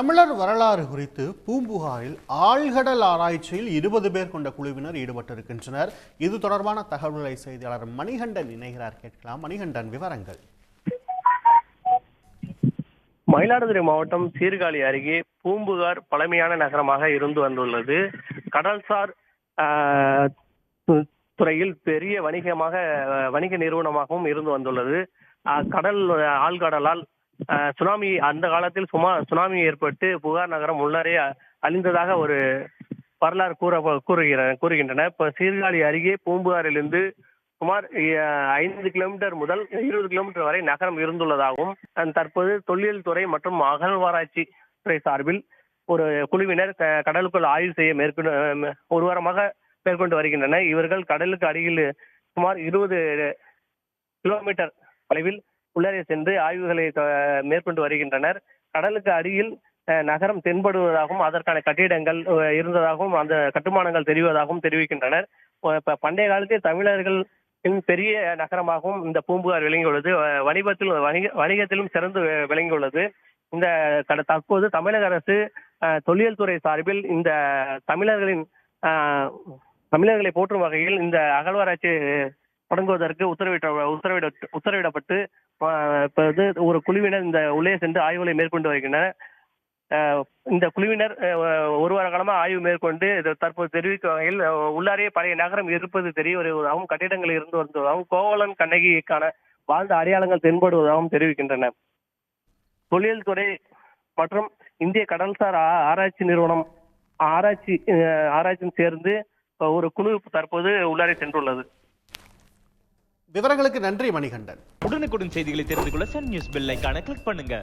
தமிழர் வரலாறு குறித்து பூம்புகாரில் ஆழ்கடல் ஆராய்ச்சியில் 20 பேர் கொண்ட குழுவினர் ஈடுபட்டிருக்கின்றனர். இது தொடர்பான தகவல்களை செய்தியாளர் மணிகண்டன் இணைகிறார். கேட்கலாம். மணிகண்டன், விவரங்கள். மயிலாடுதுறை மாவட்டம் சீர்காழி அருகே பூம்புகார் பழமையான நகரமாக இருந்து வந்துள்ளது. கடல்சார் துறையில் பெரிய வணிக நிறுவனமாகவும் இருந்து வந்துள்ளது. ஆழ்கடலால் சுனாமி, அந்த காலத்தில் சுனாமி ஏற்பட்டு புகார் நகரம் உள்ளரே அழிந்ததாக ஒரு வரலாறு கூறுகின்றன. இப்ப சீர்காழி அருகே பூம்புகாரிலிருந்து சுமார் 5 கிலோமீட்டர் முதல் 20 கிலோமீட்டர் வரை நகரம் இருந்துள்ளதாகவும், தற்போது தொல்லியல் துறை மற்றும் அகழ்வாராய்ச்சி துறை சார்பில் ஒரு குழுவினர் கடலுக்குள் ஆய்வு செய்ய ஒரு வாரமாக மேற்கொண்டு வருகின்றனர். இவர்கள் கடலுக்கு அடியில் சுமார் 20 கிலோமீட்டர் தொலைவில் உள்ளே சென்று ஆய்வுகளை மேற்கொண்டு வருகின்றனர். கடலுக்கு அடியில் நகரம் தென்படுவதாகவும், அதற்கான கட்டிடங்கள் இருந்ததாகவும், அந்த கட்டுமானங்கள் தெரிவதாகவும் தெரிவிக்கின்றனர். பண்டைய காலத்தில் தமிழர்கள் பெரிய நகரமாகவும் இந்த பூம்புகார் விளங்கியுள்ளது. வணிகத்திலும் சிறந்து விளங்கியுள்ளது. இந்த தற்போது தமிழக அரசு தொல்லியல் துறை சார்பில் இந்த தமிழர்களை போற்றும் வகையில் இந்த அகழ்வாராய்ச்சி தொடங்குவதற்கு உத்தரவிடப்பட்டு ஒரு குழுவினர் இந்த உள்ளே சென்று ஆய்வுகளை மேற்கொண்டு வருகின்றனர். இந்த குழுவினர் ஒரு வார காலமாக ஆய்வு மேற்கொண்டு தற்போது தெரிவிக்கும் வகையில் உள்ளாரே பழைய நகரம் இருப்பது தெரிய வருவதாகவும், கட்டிடங்கள் இருந்து வருவதாகவும், கோவலன் கண்ணகிக்கான வாழ்ந்த அடையாளங்கள் தென்படுவதாகவும் தெரிவிக்கின்றனர். தொழில் துறை மற்றும் இந்திய கடல்சார் ஆராய்ச்சி நிறுவனம் ஆராய்ச்சியும் சேர்ந்து ஒரு குழு தற்போது உள்ளாரே சென்றுள்ளது. விவரங்களுக்கு நன்றி மணிகண்டன். உடனுக்குடன் செய்திகளை தெரிந்து கொள்ள சன் நியூஸ் பெல் ஐகானை கிளிக் பண்ணுங்க.